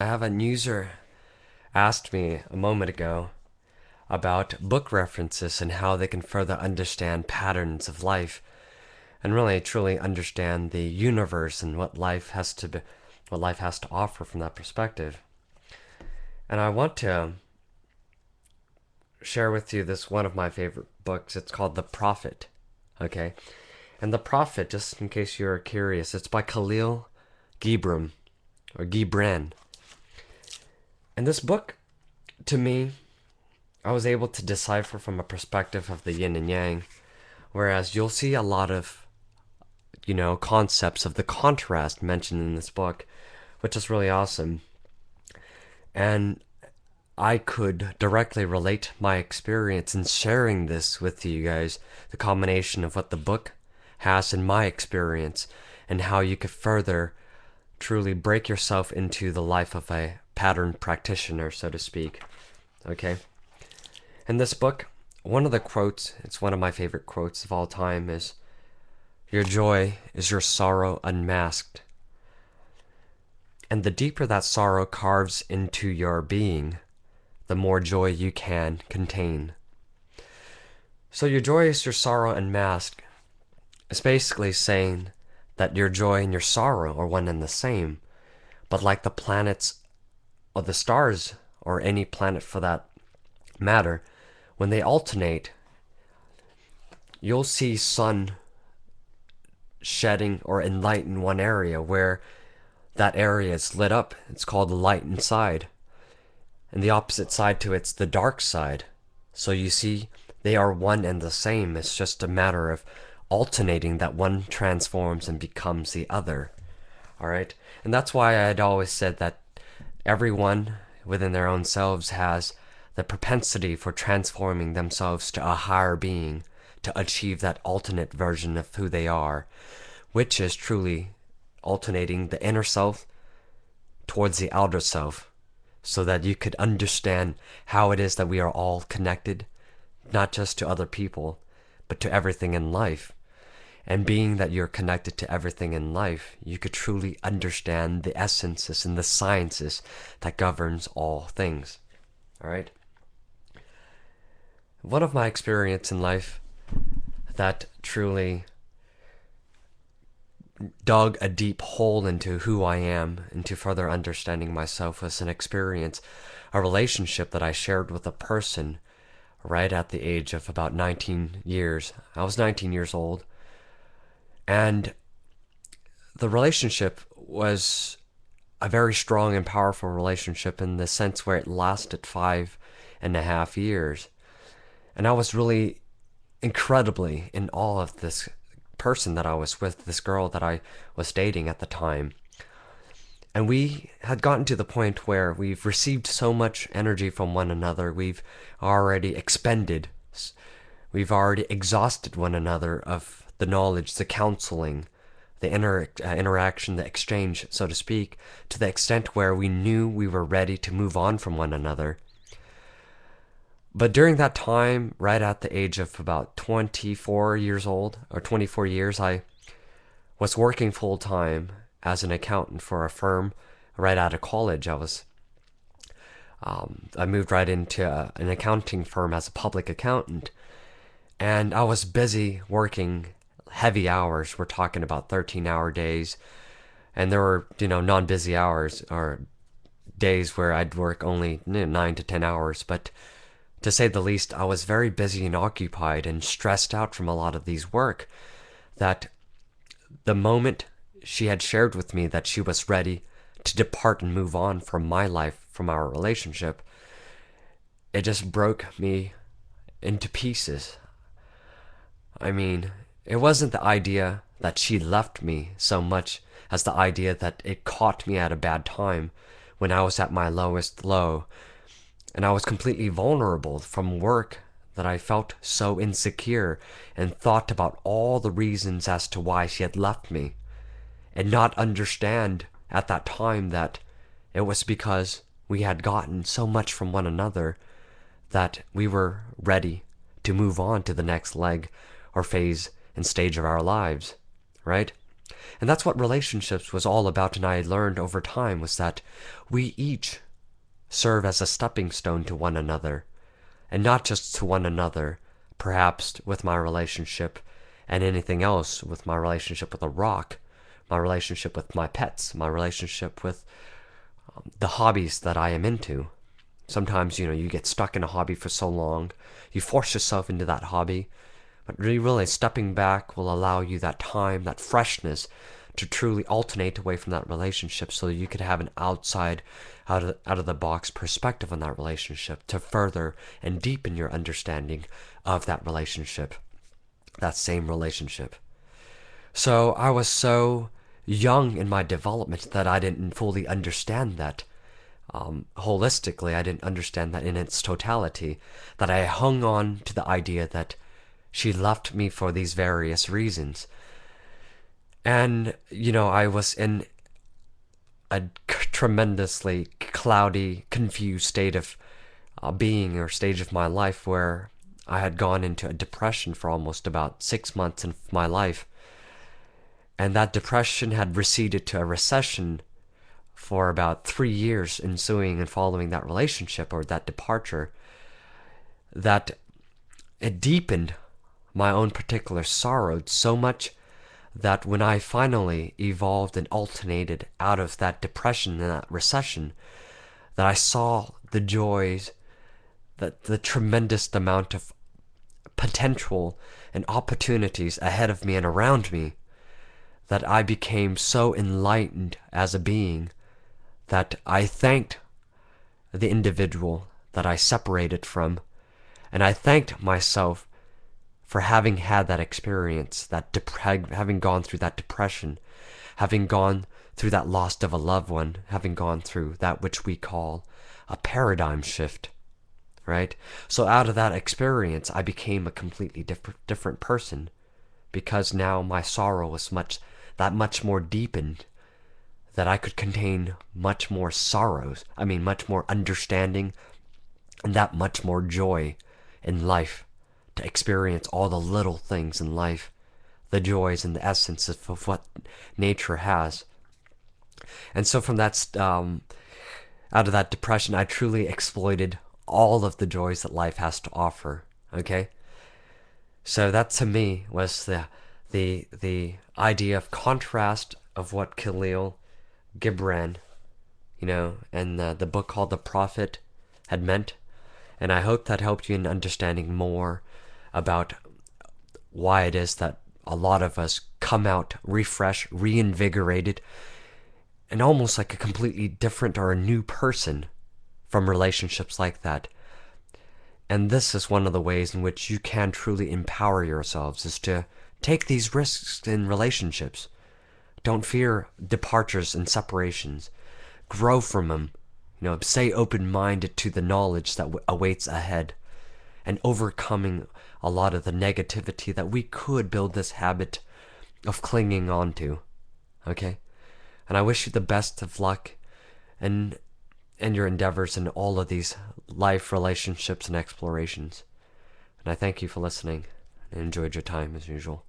I have a user asked me a moment ago about book references and how they can further understand patterns of life and really truly understand the universe and what life has to offer from that perspective. And I want to share with you this one of my favorite books. It's called The Prophet. Okay? And The Prophet, just in case you're curious, it's by Khalil Gibran or Gibran. And this book, to me, I was able to decipher from a perspective of the yin and yang, whereas you'll see a lot of, concepts of the contrast mentioned in this book, which is really awesome. And I could directly relate my experience in sharing this with you guys, the combination of what the book has in my experience, and how you could further truly break yourself into the life of a pattern practitioner, so to speak. Okay? In this book, one of the quotes, it's one of my favorite quotes of all time, is "Your joy is your sorrow unmasked." And the deeper that sorrow carves into your being, the more joy you can contain. So your joy is your sorrow unmasked. It's basically saying that your joy and your sorrow are one and the same. But like the planets or the stars, or any planet for that matter, when they alternate, you'll see sun shedding or enlighten one area where that area is lit up. It's called the light inside. And the opposite side to it's the dark side. So you see, they are one and the same. It's just a matter of alternating that one transforms and becomes the other. Alright? And that's why I had always said that everyone within their own selves has the propensity for transforming themselves to a higher being to achieve that alternate version of who they are, which is truly alternating the inner self towards the outer self, so that you could understand how it is that we are all connected, not just to other people, but to everything in life. And being that you're connected to everything in life, you could truly understand the essences and the sciences that governs all things. Alright? One of my experience in life that truly dug a deep hole into who I am, into further understanding myself, was an experience, a relationship that I shared with a person right at the age of about 19 years. I was 19 years old. And the relationship was a very strong and powerful relationship in the sense where it lasted 5.5 years. And I was really incredibly in awe of this person that I was with, this girl that I was dating at the time. And we had gotten to the point where we've received so much energy from one another, we've already expended, we've already exhausted one another of the knowledge, the counseling, the interaction, the exchange, so to speak, to the extent where we knew we were ready to move on from one another. But during that time, right at the age of about 24 years old, or 24 years, I was working full time as an accountant for a firm right out of college. I moved right into an accounting firm as a public accountant, and I was busy working heavy hours. We're talking about 13-hour days, and there were, non-busy hours or days where I'd work only 9 to 10 hours, but to say the least, I was very busy and occupied and stressed out from a lot of these work, that the moment she had shared with me that she was ready to depart and move on from my life, from our relationship, it just broke me into pieces. I mean, it wasn't the idea that she left me so much as the idea that it caught me at a bad time when I was at my lowest low, and I was completely vulnerable from work, that I felt so insecure and thought about all the reasons as to why she had left me, and not understand at that time that it was because we had gotten so much from one another that we were ready to move on to the next leg or phase and stage of our lives, right? And that's what relationships was all about. And I learned over time was that we each serve as a stepping stone to one another, and not just to one another, perhaps with my relationship and anything else, with my relationship with a rock, my relationship with my pets, my relationship with the hobbies that I am into. Sometimes, you get stuck in a hobby for so long, you force yourself into that hobby, but really stepping back will allow you that time, that freshness to truly alternate away from that relationship so that you could have an outside, out of the box perspective on that relationship to further and deepen your understanding of that relationship, that same relationship. So I was so young in my development that I didn't fully understand that. Holistically, I didn't understand that in its totality, that I hung on to the idea that she left me for these various reasons. And, I was in a tremendously cloudy, confused state of being, or stage of my life, where I had gone into a depression for almost about 6 months in my life. And that depression had receded to a recession for about 3 years ensuing and following that relationship or that departure, that it deepened my own particular sorrow so much that when I finally evolved and alternated out of that depression and that recession, that I saw the joys, that the tremendous amount of potential and opportunities ahead of me and around me, that I became so enlightened as a being that I thanked the individual that I separated from, and I thanked myself for having had that experience, having gone through that depression, having gone through that loss of a loved one, having gone through that which we call a paradigm shift, right? So out of that experience, I became a completely different person, because now my sorrow was much more deepened, that I could contain much more sorrows, much more understanding, and that much more joy in life, to experience all the little things in life, the joys and the essence of what nature has. And so from that, out of that depression, I truly exploited all of the joys that life has to offer. Okay, so that to me was the idea of contrast of what Khalil Gibran, and the book called The Prophet had meant. And I hope that helped you in understanding more about why it is that a lot of us come out refreshed, reinvigorated, and almost like a completely different or a new person from relationships like that. And this is one of the ways in which you can truly empower yourselves, is to take these risks in relationships. Don't fear departures and separations. Grow from them. Stay open-minded to the knowledge that awaits ahead, and overcoming a lot of the negativity that we could build this habit of clinging on to. Okay? And I wish you the best of luck in your endeavors in all of these life relationships and explorations. And I thank you for listening and enjoyed your time as usual.